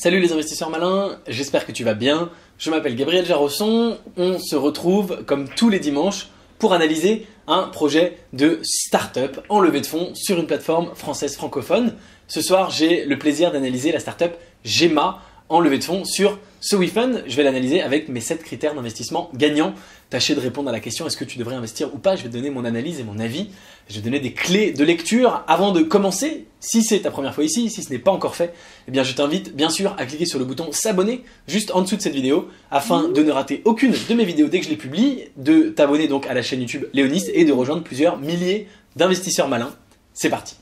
Salut les investisseurs malins, j'espère que tu vas bien. Je m'appelle Gabriel Jarosson, on se retrouve comme tous les dimanches pour analyser un projet de start-up en levée de fonds sur une plateforme française francophone. Ce soir, j'ai le plaisir d'analyser la start-up Gemma en levée de fonds sur SoWeFund. Je vais l'analyser avec mes 7 critères d'investissement gagnants. Tâchez de répondre à la question est-ce que tu devrais investir ou pas. Je vais te donner mon analyse et mon avis. Je vais te donner des clés de lecture avant de commencer. Si c'est ta première fois ici, si ce n'est pas encore fait, eh bien je t'invite bien sûr à cliquer sur le bouton s'abonner juste en dessous de cette vidéo afin de ne rater aucune de mes vidéos dès que je les publie, de t'abonner donc à la chaîne YouTube Léonis et de rejoindre plusieurs milliers d'investisseurs malins. C'est parti.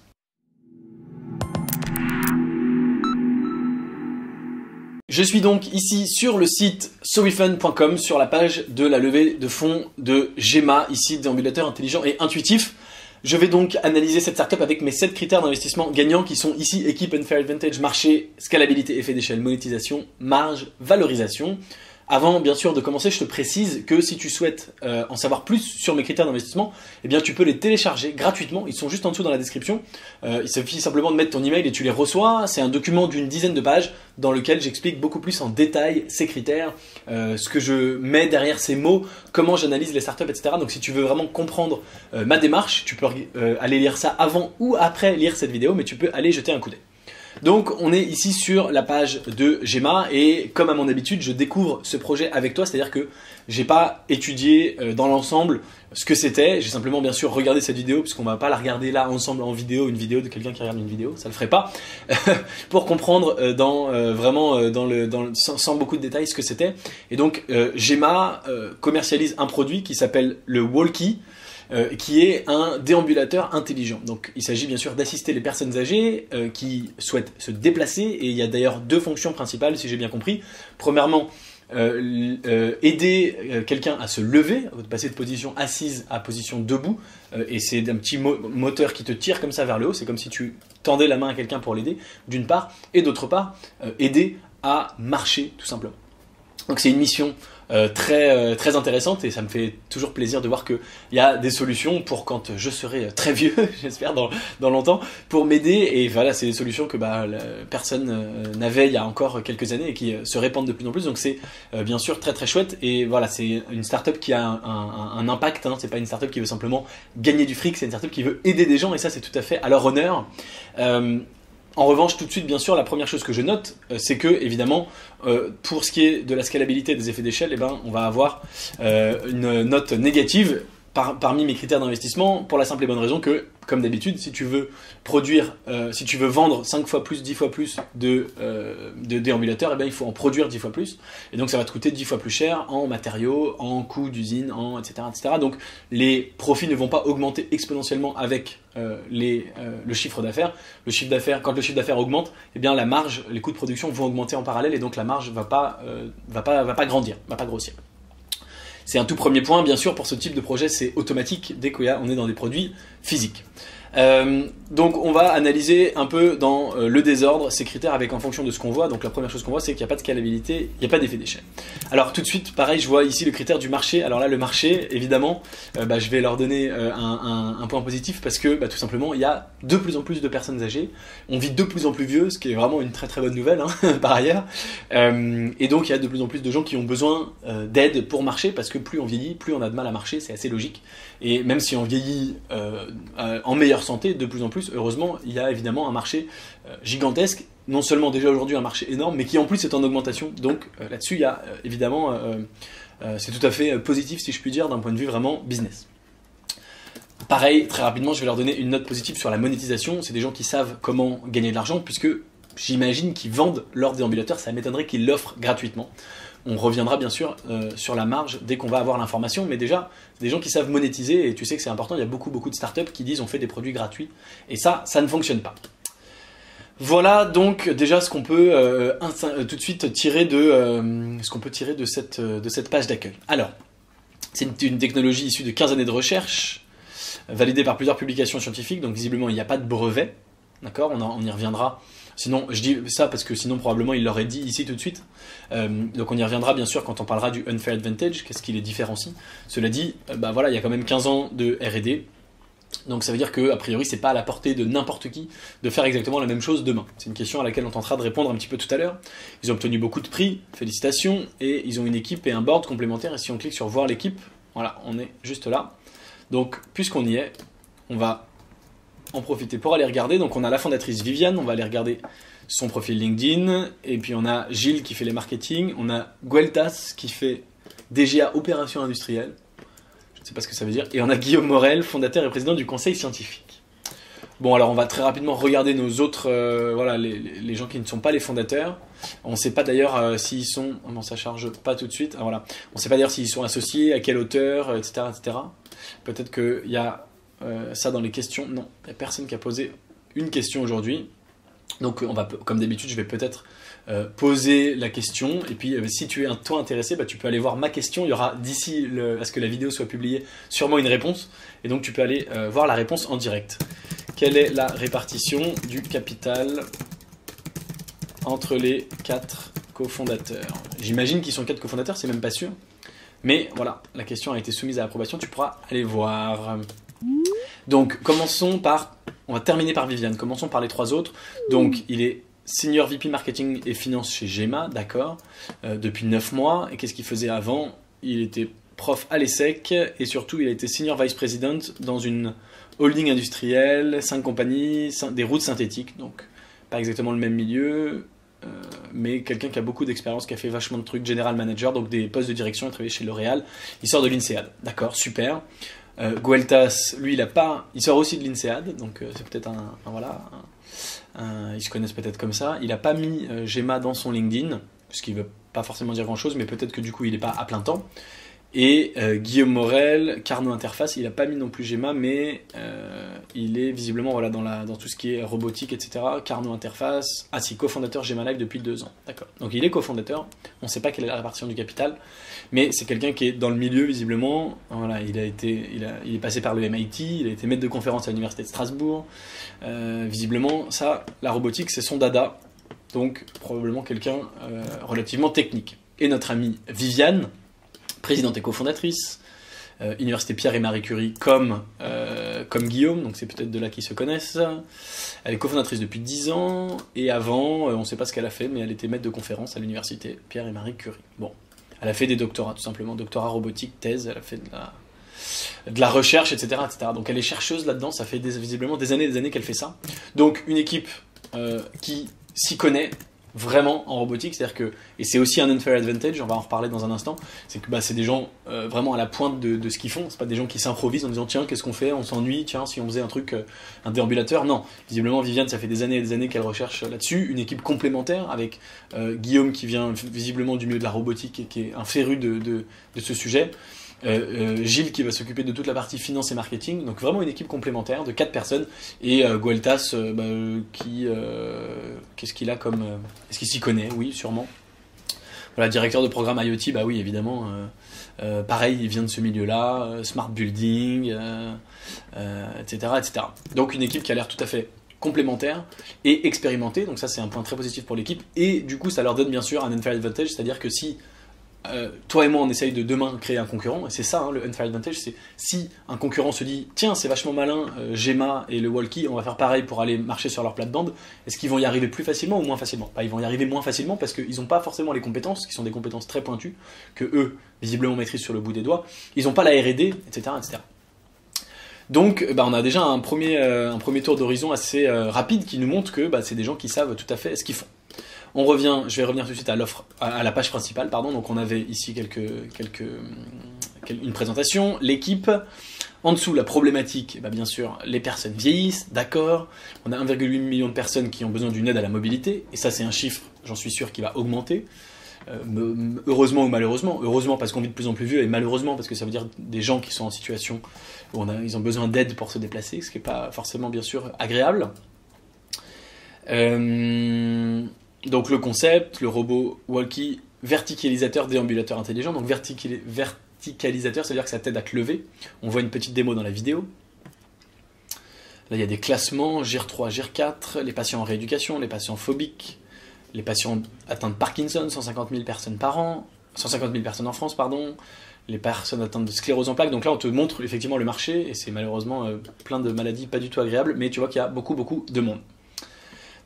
Je suis donc ici sur le site sowefund.com sur la page de la levée de fonds de Gemma, ici déambulateur intelligent et intuitif. Je vais donc analyser cette startup avec mes 7 critères d'investissement gagnants qui sont ici équipe, unfair advantage, marché, scalabilité, effet d'échelle, monétisation, marge, valorisation. Avant bien sûr de commencer, je te précise que si tu souhaites en savoir plus sur mes critères d'investissement, eh bien tu peux les télécharger gratuitement, ils sont juste en dessous dans la description. Il suffit simplement de mettre ton email et tu les reçois. C'est un document d'une dizaine de pages dans lequel j'explique beaucoup plus en détail ces critères, ce que je mets derrière ces mots, comment j'analyse les startups, etc. Donc si tu veux vraiment comprendre ma démarche, tu peux aller lire ça avant ou après lire cette vidéo, mais tu peux aller jeter un coup d'œil. Donc on est ici sur la page de Gemma et comme à mon habitude je découvre ce projet avec toi, c'est à dire que j'ai pas étudié dans l'ensemble ce que c'était, j'ai simplement bien sûr regardé cette vidéo puisqu'on va pas la regarder là ensemble en vidéo, une vidéo de quelqu'un qui regarde une vidéo, ça le ferait pas, pour comprendre sans beaucoup de détails ce que c'était. Et donc Gemma commercialise un produit qui s'appelle le Walkie, qui est un déambulateur intelligent. Donc il s'agit bien sûr d'assister les personnes âgées qui souhaitent se déplacer et il y a d'ailleurs 2 fonctions principales si j'ai bien compris. Premièrement, aider quelqu'un à se lever, de passer de position assise à position debout et c'est un petit moteur qui te tire comme ça vers le haut, c'est comme si tu tendais la main à quelqu'un pour l'aider d'une part, et d'autre part aider à marcher tout simplement. Donc c'est une mission très intéressante et ça me fait toujours plaisir de voir qu'il y a des solutions pour quand je serai très vieux, j'espère dans longtemps, pour m'aider. Et voilà, c'est des solutions que personne n'avait il y a encore quelques années et qui se répandent de plus en plus. Donc c'est bien sûr très chouette. Et voilà, c'est une startup qui a un impact. Hein. C'est pas une startup qui veut simplement gagner du fric, c'est une startup qui veut aider des gens et ça c'est tout à fait à leur honneur. En revanche, tout de suite, bien sûr, la première chose que je note, c'est que, évidemment, pour ce qui est de la scalabilité et des effets d'échelle, eh ben, on va avoir une note négative parmi mes critères d'investissement pour la simple et bonne raison que, comme d'habitude, si tu veux vendre 5 fois plus, 10 fois plus de déambulateurs, eh ben, il faut en produire 10 fois plus. Et donc, ça va te coûter 10 fois plus cher en matériaux, en coûts d'usine, etc., etc. Donc, les profits ne vont pas augmenter exponentiellement avec le chiffre d'affaires. Quand le chiffre d'affaires augmente, eh bien, la marge, les coûts de production vont augmenter en parallèle et donc la marge va pas grandir, va pas grossir. C'est un tout premier point, bien sûr, pour ce type de projet, c'est automatique dès qu'on est dans des produits physiques. Donc on va analyser un peu dans le désordre ces critères avec en fonction de ce qu'on voit. Donc la première chose qu'on voit c'est qu'il n'y a pas de scalabilité, il n'y a pas d'effet d'échelle. Alors tout de suite pareil, je vois ici le critère du marché. Alors là le marché évidemment je vais leur donner un point positif parce que tout simplement il y a de plus en plus de personnes âgées, on vit de plus en plus vieux, ce qui est vraiment une très bonne nouvelle hein, par ailleurs, et donc il y a de plus en plus de gens qui ont besoin d'aide pour marcher parce que plus on vieillit, plus on a de mal à marcher, c'est assez logique. Et même si on vieillit en meilleure santé, de plus en plus, heureusement, il y a évidemment un marché gigantesque, non seulement déjà aujourd'hui un marché énorme, mais qui en plus est en augmentation. Donc là-dessus, il y a évidemment, c'est tout à fait positif, si je puis dire, d'un point de vue vraiment business. Pareil, très rapidement, je vais leur donner une note positive sur la monétisation. C'est des gens qui savent comment gagner de l'argent, puisque j'imagine qu'ils vendent leur déambulateur, ça m'étonnerait qu'ils l'offrent gratuitement. On reviendra bien sûr sur la marge dès qu'on va avoir l'information, mais déjà, c'est des gens qui savent monétiser et tu sais que c'est important, il y a beaucoup de startups qui disent on fait des produits gratuits et ça ne fonctionne pas. Voilà donc déjà ce qu'on peut tout de suite tirer de cette page d'accueil. Alors, c'est une technologie issue de 15 années de recherche, validée par plusieurs publications scientifiques, donc visiblement il n'y a pas de brevet, d'accord, on y reviendra. Sinon, je dis ça parce que sinon probablement il l'aurait dit ici tout de suite. Donc on y reviendra bien sûr quand on parlera du unfair advantage, qu'est-ce qui les différencie. Cela dit, voilà, il y a quand même 15 ans de R&D, Donc ça veut dire que, a priori, c'est pas à la portée de n'importe qui de faire exactement la même chose demain. C'est une question à laquelle on tentera de répondre un petit peu tout à l'heure. Ils ont obtenu beaucoup de prix, félicitations, et ils ont une équipe et un board complémentaire. Et si on clique sur voir l'équipe, voilà, on est juste là. Donc, puisqu'on y est, on va en profiter pour aller regarder. Donc on a la fondatrice Viviane, on va aller regarder son profil LinkedIn, et puis on a Gilles qui fait les marketing, on a Gueltas qui fait DGA Opération Industrielle, je ne sais pas ce que ça veut dire, et on a Guillaume Morel, fondateur et président du conseil scientifique. Bon, alors on va très rapidement regarder nos autres, voilà, les gens qui ne sont pas les fondateurs. On ne sait pas d'ailleurs s'ils sont, oh non, ça charge pas tout de suite, ah, voilà. On ne sait pas d'ailleurs s'ils sont associés, à quelle hauteur, etc., etc. Peut-être qu'il y a ça dans les questions. Non, il n'y a personne qui a posé une question aujourd'hui. Donc on va, comme d'habitude, je vais peut-être poser la question, et puis si tu es toi intéressé, bah, tu peux aller voir ma question. Il y aura d'ici à ce que la vidéo soit publiée sûrement une réponse, et donc tu peux aller voir la réponse en direct. Quelle est la répartition du capital entre les 4 cofondateurs? J'imagine qu'ils sont 4 cofondateurs, c'est même pas sûr, mais voilà, la question a été soumise à approbation, tu pourras aller voir. Donc commençons par, on va terminer par Viviane, commençons par les 3 autres. Donc il est Senior VP Marketing et Finance chez GEMA, d'accord, depuis 9 mois. Et qu'est-ce qu'il faisait avant? Il était prof à l'ESSEC, et surtout il a été Senior Vice President dans une holding industrielle, 5 compagnies, des routes synthétiques, donc pas exactement le même milieu, mais quelqu'un qui a beaucoup d'expérience, qui a fait vachement de trucs, General Manager, donc des postes de direction, il a travaillé chez L'Oréal, il sort de l'INSEAD, d'accord, super. Gueltas, lui, il sort aussi de l'INSEAD, donc c'est peut-être ils se connaissent peut-être comme ça. Il n'a pas mis GEMA dans son LinkedIn, ce qui ne veut pas forcément dire grand-chose, mais peut-être que du coup, il n'est pas à plein temps. Et Guillaume Morel, Carnot Interface, il n'a pas mis non plus GEMA, mais il est visiblement voilà, dans tout ce qui est robotique, etc. Carnot Interface, cofondateur GEMA Live depuis 2 ans. D'accord. Donc il est cofondateur, on ne sait pas quelle est la répartition du capital, mais c'est quelqu'un qui est dans le milieu visiblement. Voilà, il est passé par le MIT, il a été maître de conférence à l'université de Strasbourg. Visiblement, ça, la robotique, c'est son dada, donc probablement quelqu'un relativement technique. Et notre amie Viviane, présidente et cofondatrice, Université Pierre et Marie Curie comme Guillaume, donc c'est peut-être de là qu'ils se connaissent. Elle est cofondatrice depuis 10 ans, et avant, on ne sait pas ce qu'elle a fait, mais elle était maître de conférence à l'Université Pierre et Marie Curie. Bon, elle a fait des doctorats, tout simplement, doctorat robotique, thèse, elle a fait de la recherche, etc., etc. Donc elle est chercheuse là-dedans, ça fait visiblement des années qu'elle fait ça. Donc une équipe qui s'y connaît vraiment en robotique, c'est-à-dire que, et c'est aussi un unfair advantage, on va en reparler dans un instant, c'est que c'est des gens vraiment à la pointe de ce qu'ils font, c'est pas des gens qui s'improvisent en disant tiens qu'est-ce qu'on fait, on s'ennuie, tiens si on faisait un truc, un déambulateur, non, visiblement Viviane ça fait des années qu'elle recherche là-dessus, une équipe complémentaire avec Guillaume qui vient visiblement du milieu de la robotique et qui est un féru de ce sujet, Gilles qui va s'occuper de toute la partie finance et marketing, donc vraiment une équipe complémentaire de 4 personnes, et Gueltas qu'est-ce qu'il a comme est-ce qu'il s'y connaît? Oui, sûrement. Voilà, directeur de programme IoT, bah oui évidemment, pareil, il vient de ce milieu-là, smart building, etc., etc. Donc une équipe qui a l'air tout à fait complémentaire et expérimentée, donc ça c'est un point très positif pour l'équipe, et du coup ça leur donne bien sûr un unfair advantage, c'est-à-dire que si toi et moi on essaye de demain créer un concurrent, et c'est ça hein, le unfair advantage, c'est si un concurrent se dit tiens c'est vachement malin, GEMA et le Walkie, on va faire pareil pour aller marcher sur leur plate-bande, est-ce qu'ils vont y arriver plus facilement ou moins facilement? Ils vont y arriver moins facilement parce qu'ils n'ont pas forcément les compétences, qui sont des compétences très pointues, que eux visiblement maîtrisent sur le bout des doigts, ils n'ont pas la R&D, etc., etc. Donc on a déjà un premier tour d'horizon assez rapide qui nous montre que c'est des gens qui savent tout à fait ce qu'ils font. Je vais revenir tout de suite à la page principale, pardon. Donc on avait ici une présentation, l'équipe. En dessous, la problématique, bien sûr, les personnes vieillissent, d'accord. On a 1,8 million de personnes qui ont besoin d'une aide à la mobilité, et ça c'est un chiffre, j'en suis sûr, qui va augmenter. Heureusement ou malheureusement. Heureusement parce qu'on vit de plus en plus vieux, et malheureusement parce que ça veut dire des gens qui sont en situation où ils ont besoin d'aide pour se déplacer, ce qui n'est pas forcément bien sûr agréable. Donc le concept, le robot walkie verticalisateur déambulateur intelligent. Donc verticalisateur, ça veut dire que ça t'aide à te lever. On voit une petite démo dans la vidéo. Là il y a des classements, GIR 3, GIR 4, les patients en rééducation, les patients phobiques, les patients atteints de Parkinson, 150 000 personnes par an, 150 000 personnes en France, pardon. les personnes atteintes de sclérose en plaques. Donc là, on te montre effectivement le marché, et c'est malheureusement plein de maladies pas du tout agréables, mais tu vois qu'il y a beaucoup de monde.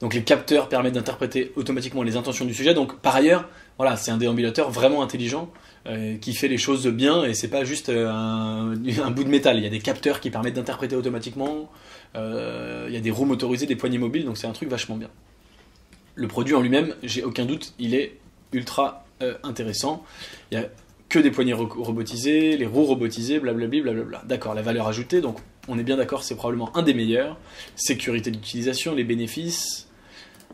Donc les capteurs permettent d'interpréter automatiquement les intentions du sujet. Donc par ailleurs, voilà, c'est un déambulateur vraiment intelligent qui fait les choses bien, et c'est pas juste un bout de métal. Il y a des capteurs qui permettent d'interpréter automatiquement. Il y a des roues motorisées, des poignées mobiles, donc c'est un truc vachement bien. Le produit en lui-même, j'ai aucun doute, il est ultra intéressant. Il y a que des poignées robotisées, les roues robotisées, blablabla. D'accord, la valeur ajoutée, donc on est bien d'accord, c'est probablement un des meilleurs. Sécurité d'utilisation, les bénéfices,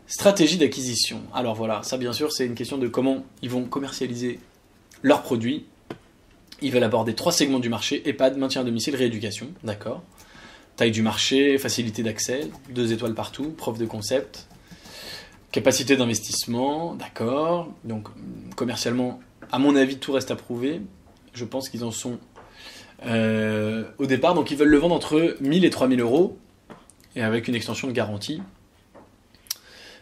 stratégie d'acquisition. Alors voilà, ça bien sûr, c'est une question de comment ils vont commercialiser leurs produits. Ils veulent aborder 3 segments du marché: EHPAD, maintien à domicile, rééducation. D'accord. Taille du marché, facilité d'accès, 2 étoiles partout, preuve de concept. Capacité d'investissement, d'accord. Donc commercialement, à mon avis, tout reste à prouver. Je pense qu'ils en sont au départ. Donc ils veulent le vendre entre 1000 et 3000 euros, et avec une extension de garantie.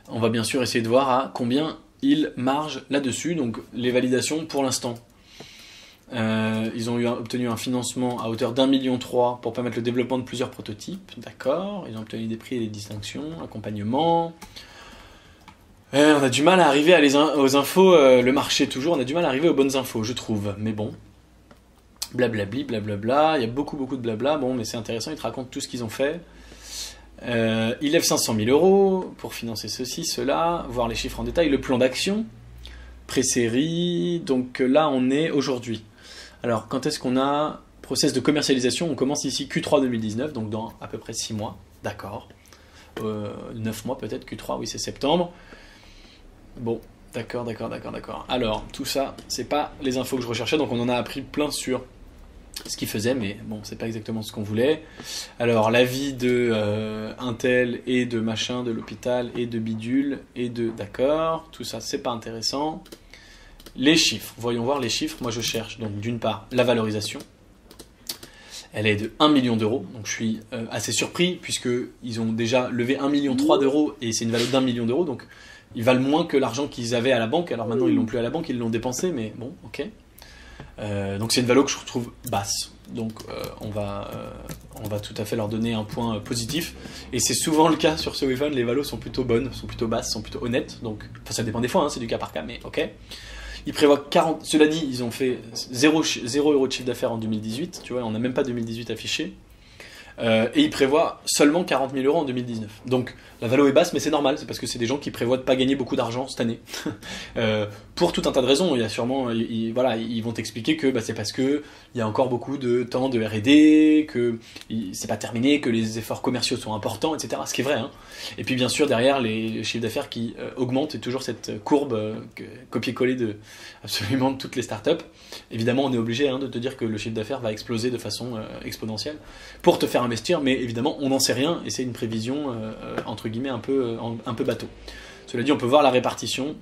On va bien sûr essayer de voir à combien ils margent là-dessus. Donc les validations pour l'instant. Ils ont obtenu un financement à hauteur d'1,3 million pour permettre le développement de plusieurs prototypes. D'accord. Ils ont obtenu des prix et des distinctions, accompagnement. On a du mal à arriver aux infos, le marché toujours, on a du mal à arriver aux bonnes infos, je trouve. Mais bon, blablabli, blablabla, il y a beaucoup de blabla. Bon, mais c'est intéressant, ils te racontent tout ce qu'ils ont fait. Ils lèvent 500 000 euros pour financer ceci, cela, voir les chiffres en détail, le plan d'action, pré-série. Donc là, on est aujourd'hui. Alors, quand est-ce qu'on a process de commercialisation? On commence ici Q3 2019, donc dans à peu près 6 mois, d'accord. 9 mois peut-être, Q3, oui, c'est septembre. Bon, d'accord. Alors, tout ça, c'est pas les infos que je recherchais, donc on en a appris plein sur ce qu'ils faisaient, mais bon, c'est pas exactement ce qu'on voulait. Alors, l'avis de Intel et de machin, de l'hôpital et de bidule et de... D'accord, tout ça, c'est pas intéressant. Les chiffres, voyons voir les chiffres. Moi, je cherche, donc d'une part, la valorisation. Elle est de 1 million d'euros, donc je suis assez surpris, puisqu'ils ont déjà levé 1,3 million d'euros, et c'est une valeur d'1 million d'euros, donc ils valent moins que l'argent qu'ils avaient à la banque. Alors maintenant, ils l'ont plus à la banque, ils l'ont dépensé, mais bon, ok. Donc c'est une valeur que je trouve basse. Donc on va tout à fait leur donner un point positif. Et c'est souvent le cas sur ce Wifan, les valos sont plutôt bonnes, sont plutôt basses, sont plutôt honnêtes. Donc, enfin, ça dépend des fois, hein, c'est du cas par cas, mais ok. Ils prévoient 40... Cela dit, ils ont fait 0 euros de chiffre d'affaires en 2018. Tu vois, on n'a même pas 2018 affiché. Et ils prévoient seulement 40 000 euros en 2019. Donc la valo est basse, mais c'est normal, c'est parce que c'est des gens qui prévoient de pas gagner beaucoup d'argent cette année. Pour tout un tas de raisons. Il y a sûrement, voilà, ils vont t'expliquer que c'est parce que il y a encore beaucoup de temps de R&D, que c'est pas terminé, que les efforts commerciaux sont importants, etc. Ce qui est vrai. Hein. Et puis bien sûr derrière les chiffres d'affaires qui augmentent, et toujours cette courbe copier-coller de absolument toutes les startups. Évidemment, on est obligé de te dire que le chiffre d'affaires va exploser de façon exponentielle pour te faire investir, mais évidemment on n'en sait rien, et c'est une prévision entre guillemets un peu bateau. Cela dit, on peut voir la répartition.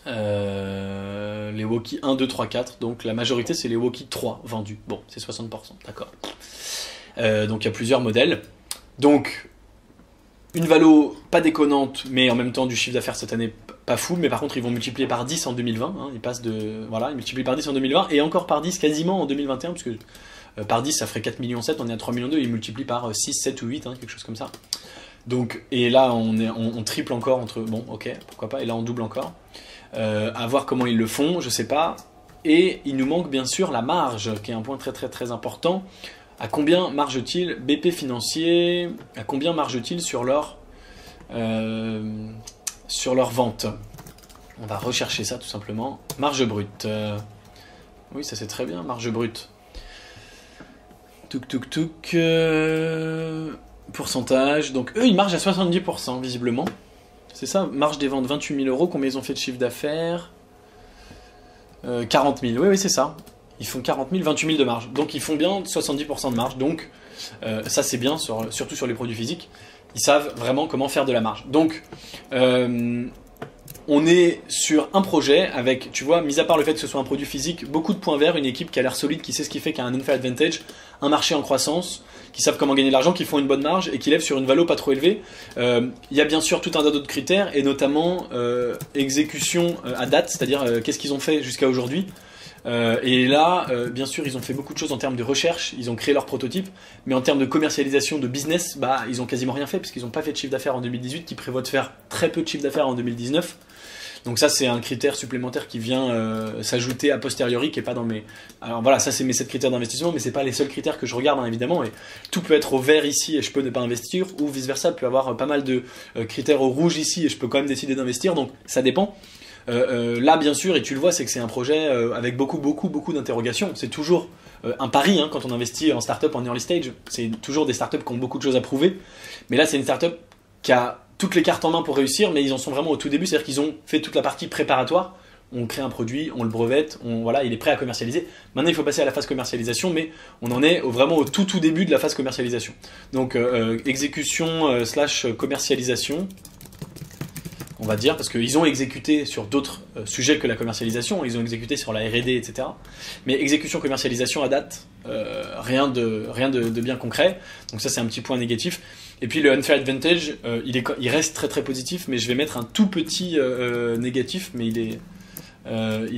Les Woki 1, 2, 3, 4, donc la majorité c'est les Woki 3 vendus. Bon, c'est 60%, d'accord. Donc il y a plusieurs modèles. Donc une valo pas déconnante, mais en même temps du chiffre d'affaires cette année pas fou, mais par contre ils vont multiplier par 10 en 2020. Hein, ils multiplient par 10 en 2020 et encore par 10 quasiment en 2021, parce que par 10 ça ferait 4,7 millions, on est à 3,2 millions, ils multiplient par 6, 7 ou 8, hein, quelque chose comme ça. Donc, et là on triple encore entre... Bon, ok, pourquoi pas, et là on double encore. À voir comment ils le font, je sais pas. Et il nous manque bien sûr la marge, qui est un point très important. À combien marge-t-il BP Financier? À combien marge-t-il sur leur vente? On va rechercher ça tout simplement. Marge brute. Oui, ça c'est très bien, marge brute. Pourcentage. Donc eux, ils margent à 70% visiblement. C'est ça, marge des ventes 28 000 euros. Combien ils ont fait de chiffre d'affaires? 40 000. Oui, c'est ça. Ils font 40 000, 28 000 de marge. Donc ils font bien 70% de marge. Donc ça c'est bien, surtout sur les produits physiques. Ils savent vraiment comment faire de la marge. Donc on est sur un projet avec, tu vois, mis à part le fait que ce soit un produit physique, beaucoup de points verts, une équipe qui a l'air solide, qui sait ce qu'il fait, qui a un unfair advantage, un marché en croissance, qui savent comment gagner de l'argent, qui font une bonne marge et qui lèvent sur une valo pas trop élevée. Il y a bien sûr tout un tas d'autres critères, et notamment exécution à date, c'est-à-dire qu'est-ce qu'ils ont fait jusqu'à aujourd'hui. Et là, bien sûr, ils ont fait beaucoup de choses en termes de recherche, ils ont créé leur prototype, mais en termes de commercialisation, de business, bah, ils ont quasiment rien fait, parce qu'ils n'ont pas fait de chiffre d'affaires en 2018, qui prévoient de faire très peu de chiffre d'affaires en 2019. Donc ça, c'est un critère supplémentaire qui vient s'ajouter a posteriori, qui est pas dans mes... Alors voilà, ça c'est mes 7 critères d'investissement, mais c'est pas les seuls critères que je regarde, hein, évidemment, et tout peut être au vert ici et je peux ne pas investir, ou vice versa, peut avoir pas mal de critères au rouge ici et je peux quand même décider d'investir, donc ça dépend. Là, bien sûr, et tu le vois, c'est que c'est un projet avec beaucoup d'interrogations. C'est toujours un pari hein, quand on investit en startup en early stage. C'est toujours des startups qui ont beaucoup de choses à prouver. Mais là, c'est une startup qui a toutes les cartes en main pour réussir, mais ils en sont vraiment au tout début. C'est-à-dire qu'ils ont fait toute la partie préparatoire. On crée un produit, on le brevette, voilà, il est prêt à commercialiser. Maintenant, il faut passer à la phase commercialisation, mais on en est vraiment au tout début de la phase commercialisation. Donc, exécution slash commercialisation. On va dire, parce qu'ils ont exécuté sur d'autres sujets que la commercialisation, ils ont exécuté sur la R&D, etc. Mais exécution, commercialisation à date, rien de bien concret. Donc ça, c'est un petit point négatif. Et puis le unfair advantage, il reste très positif, mais je vais mettre un tout petit négatif, mais il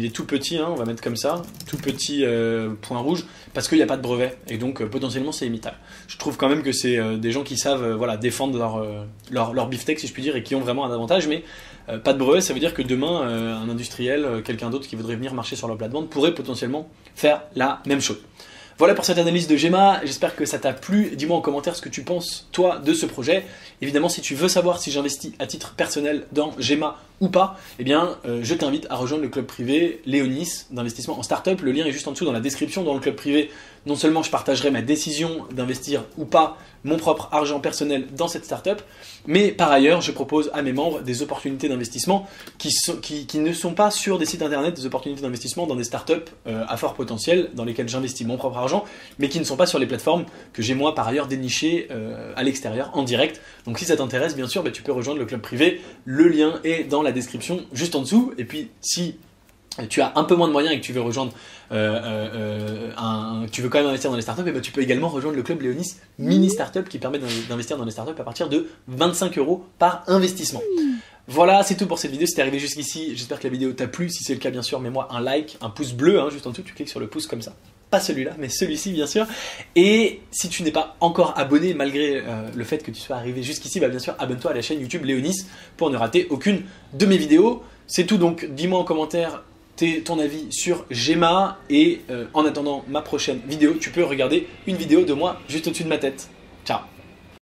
est tout petit, hein, on va mettre comme ça, tout petit point rouge, parce qu'il n'y a pas de brevet, et donc potentiellement c'est imitable. Je trouve quand même que c'est des gens qui savent voilà, défendre leur beefsteak, si je puis dire, et qui ont vraiment un avantage, mais pas de brevet, ça veut dire que demain, un industriel, quelqu'un d'autre qui voudrait venir marcher sur leur plate-bande pourrait potentiellement faire la même chose. Voilà pour cette analyse de Gemma, j'espère que ça t'a plu. Dis-moi en commentaire ce que tu penses, toi, de ce projet. Évidemment, si tu veux savoir si j'investis à titre personnel dans Gemma ou pas, eh bien, je t'invite à rejoindre le club privé Léonis d'investissement en startup. Le lien est juste en dessous dans la description. Dans le club privé, non seulement je partagerai ma décision d'investir ou pas mon propre argent personnel dans cette startup, mais par ailleurs, je propose à mes membres des opportunités d'investissement qui ne sont pas sur des sites internet, des opportunités d'investissement dans des startups à fort potentiel, dans lesquelles j'investis mon propre argent, mais qui ne sont pas sur les plateformes que j'ai moi par ailleurs dénichées à l'extérieur, en direct. Donc si ça t'intéresse, bien sûr, tu peux rejoindre le club privé. Le lien est dans la description juste en dessous. Et puis si tu as un peu moins de moyens et que tu veux rejoindre tu veux quand même investir dans les startups, et ben tu peux également rejoindre le club Léonis Mini Startup qui permet d'investir dans les startups à partir de 25 € par investissement. Voilà, c'est tout pour cette vidéo. Si t'es arrivé jusqu'ici, j'espère que la vidéo t'a plu. Si c'est le cas, bien sûr, mets-moi un like, un pouce bleu, hein, juste en dessous, tu cliques sur le pouce comme ça. Pas celui-là, mais celui-ci, bien sûr. Et si tu n'es pas encore abonné, malgré le fait que tu sois arrivé jusqu'ici, bah, bien sûr, abonne-toi à la chaîne YouTube Léonis pour ne rater aucune de mes vidéos. C'est tout, donc dis-moi en commentaire ton avis sur Gemma. Et en attendant ma prochaine vidéo, tu peux regarder une vidéo de moi juste au-dessus de ma tête.